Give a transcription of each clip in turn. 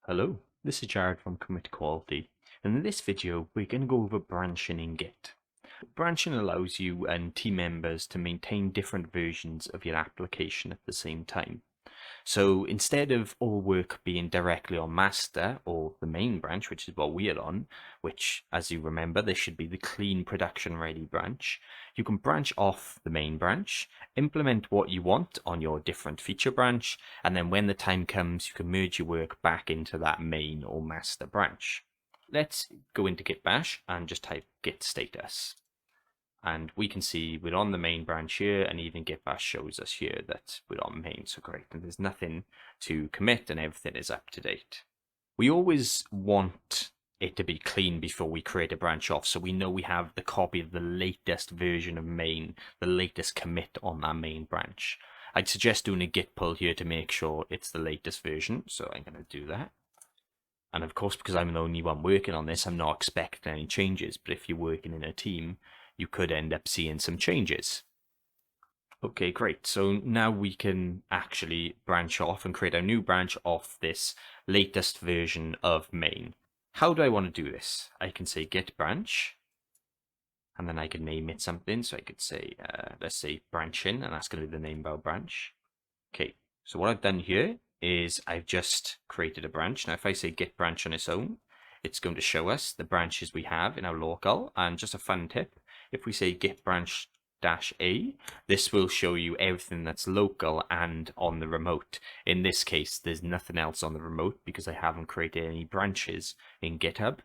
Hello, this is Jared from Commit Quality, and in this video we're going to go over branching in Git. Branching allows you and team members to maintain different versions of your application at the same time. So instead of all work being directly on master or the main branch, which is what we're on, which as you remember, this should be the clean production ready branch, you can branch off the main branch, implement what you want on your different feature branch, and then when the time comes, you can merge your work back into that main or master branch. Let's go into Git Bash and just type git status. And we can see we're on the main branch here, and even Git Bash shows us here that we're on main, so great. And there's nothing to commit and everything is up to date. We always want it to be clean before we create a branch off, so we know we have the copy of the latest version of main, the latest commit on that main branch. I'd suggest doing a git pull here to make sure it's the latest version, so I'm going to do that. And of course, because I'm the only one working on this, I'm not expecting any changes, but if you're working in a team, you could end up seeing some changes. Okay, great. So now we can actually branch off and create a new branch off this latest version of main. How do I want to do this? I can say git branch, and then I can name it something. So I could say, let's say branching, and that's going to be the name of our branch. Okay, so what I've done here is I've just created a branch. Now, if I say git branch on its own, it's going to show us the branches we have in our local. And just a fun tip, if we say git branch -a, this will show you everything that's local and on the remote. In this case, there's nothing else on the remote because I haven't created any branches in GitHub,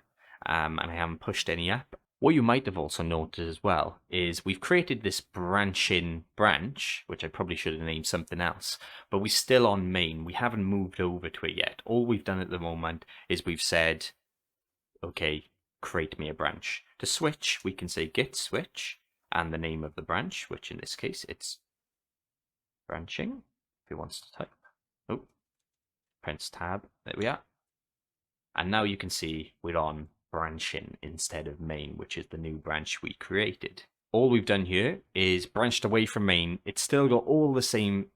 and I haven't pushed any up. What you might have also noted as well is we've created this branch-in branch, which I probably should have named something else, but we're still on main. We haven't moved over to it yet. All we've done at the moment is we've said, okay, create me a branch. To switch, we can say git switch and the name of the branch, which in this case it's branching. If he wants to type, oh, press tab, there we are. And now you can see we're on branching instead of main, which is the new branch we created. All we've done here is branched away from main. It's still got all the same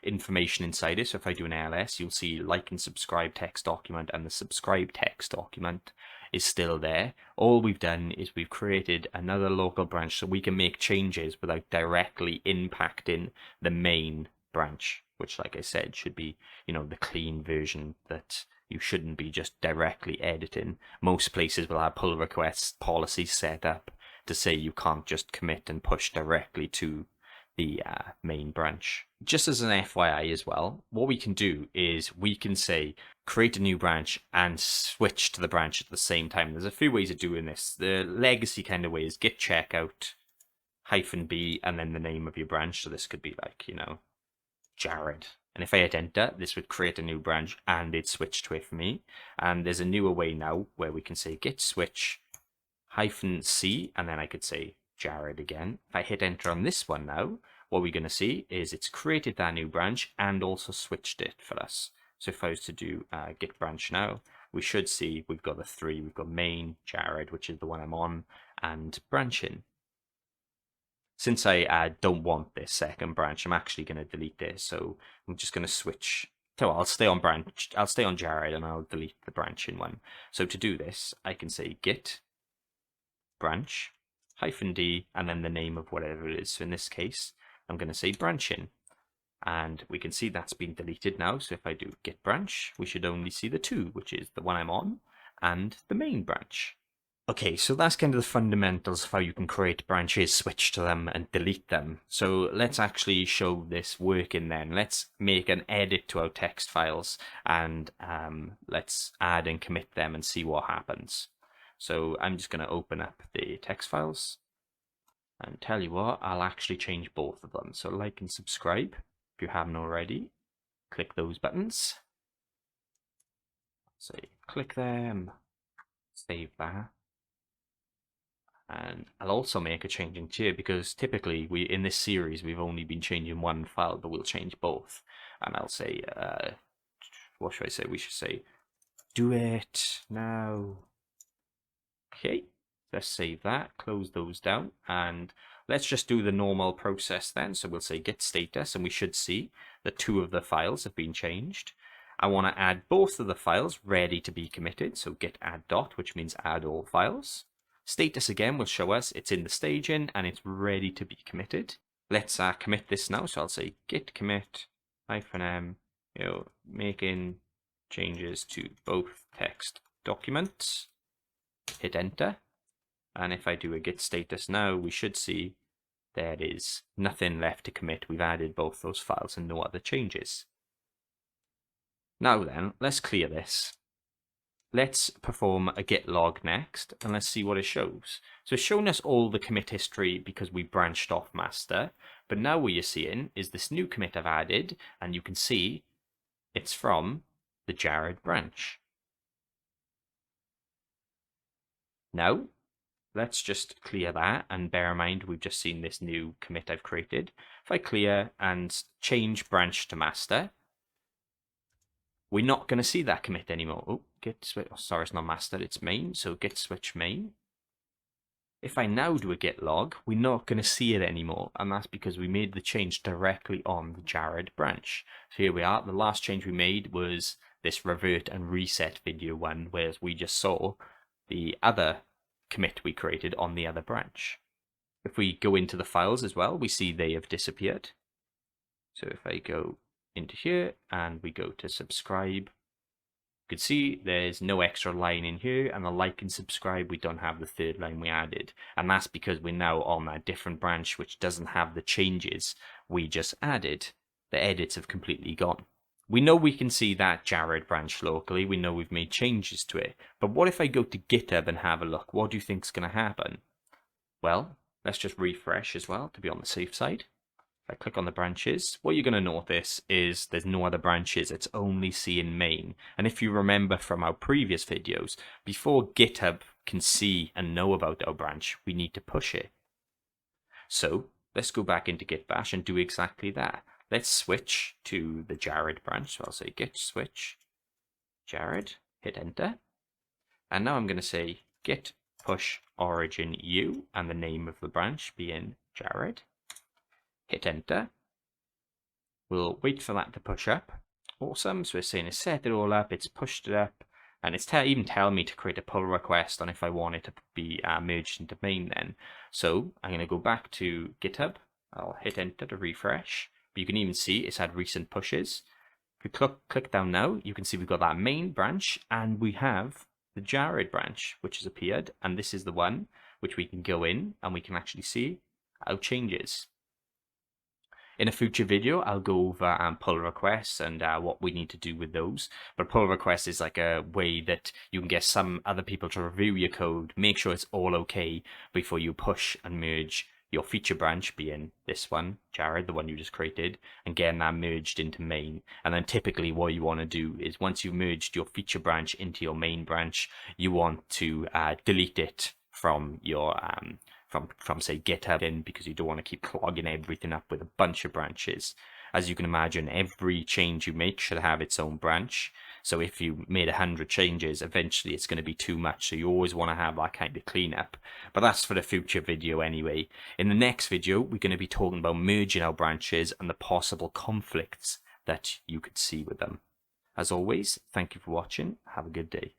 information inside it. So if I do an ls, you'll see like and subscribe text document, and the subscribe text document is still there. All we've done is we've created another local branch so we can make changes without directly impacting the main branch, which, like I said, should be, the clean version that you shouldn't be just directly editing. Most places will have pull request policies set up to say you can't just commit and push directly to the main branch. Just as an FYI as well, what we can do is we can say create a new branch and switch to the branch at the same time. There's a few ways of doing this. The legacy kind of way is git checkout -b and then the name of your branch. So this could be like, Jared. And if I hit enter, this would create a new branch and it switched to it for me. And there's a newer way now where we can say git switch -c, and then I could say Jared again. If I hit enter on this one now, what we're going to see is it's created that new branch and also switched it for us. So if I was to do git branch now, we should see we've got the three. We've got main, Jared, which is the one I'm on, and branching. Since I don't want this second branch, I'm actually going to delete this. So I'm just going to switch. So I'll stay on branch. I'll stay on Jared, and I'll delete the branching one. So to do this, I can say git branch -d and then the name of whatever it is. So in this case, I'm going to say branching, and we can see that's been deleted now. So if I do git branch, we should only see the two, which is the one I'm on and the main branch. Okay, so that's kind of the fundamentals of how you can create branches, switch to them, and delete them. So let's actually show this working then. Let's make an edit to our text files, and let's add and commit them and see what happens. So I'm just going to open up the text files and tell you what, I'll actually change both of them. So like and subscribe if you haven't already. Click those buttons. So click them, save that. And I'll also make a change in here because typically in this series we've only been changing one file, but we'll change both. And I'll say, what should I say? We should say, do it now. Okay, let's save that, close those down, and let's just do the normal process then. So we'll say git status, and we should see that two of the files have been changed. I want to add both of the files ready to be committed. So git add dot, which means add all files. Status again will show us it's in the staging and it's ready to be committed. Let's commit this now. So I'll say git commit -m, making changes to both text documents. Hit enter. And if I do a git status now, we should see there is nothing left to commit. We've added both those files and no other changes. Now then, let's clear this. Let's perform a git log next, and let's see what it shows. So it's showing us all the commit history because we branched off master, but now what you're seeing is this new commit I've added, and you can see it's from the Jared branch. Now, let's just clear that, and bear in mind we've just seen this new commit I've created. If I clear and change branch to master, we're not going to see that commit anymore. Oh, git switch. Oh, sorry, it's not master, it's main. So git switch main. If I now do a git log, we're not going to see it anymore, and that's because we made the change directly on the Jared branch. So here we are. The last change we made was this revert and reset video one, whereas we just saw the other commit we created on the other branch. If we go into the files as well, we see they have disappeared. So if I go into here and we go to subscribe, you can see there's no extra line in here, and the like and subscribe, we don't have the third line we added, and that's because we're now on a different branch which doesn't have the changes we just added. The edits have completely gone. We know we can see that Jared branch locally, we know we've made changes to it, but what if I go to GitHub and have a look? What do you think's going to happen? Well, let's just refresh as well to be on the safe side. If I click on the branches, what you're going to notice is there's no other branches, it's only seeing main. And if you remember from our previous videos, before GitHub can see and know about our branch, we need to push it. So let's go back into Git Bash and do exactly that. Let's switch to the Jared branch. So I'll say git switch Jared, hit enter. And now I'm going to say git push origin u, and the name of the branch being Jared. Hit enter. We'll wait for that to push up. Awesome. So we're saying it's set it all up, it's pushed it up, and it's even telling me to create a pull request on if I want it to be merged into main then. So I'm going to go back to GitHub. I'll hit enter to refresh. But you can even see it's had recent pushes. If we click down now, you can see we've got that main branch, and we have the Jared branch, which has appeared, and this is the one which we can go in and we can actually see our changes. In a future video, I'll go over pull requests and what we need to do with those. But pull request is like a way that you can get some other people to review your code, make sure it's all okay before you push and merge your feature branch, being this one, Jared, the one you just created, and getting that merged into main. And then typically what you want to do is once you've merged your feature branch into your main branch, you want to delete it from your from say GitHub in, because you don't want to keep clogging everything up with a bunch of branches. As you can imagine, every change you make should have its own branch. So if you made 100 changes, eventually it's going to be too much. So you always want to have that kind of cleanup. But that's for the future video anyway. In the next video, we're going to be talking about merging our branches and the possible conflicts that you could see with them. As always, thank you for watching. Have a good day.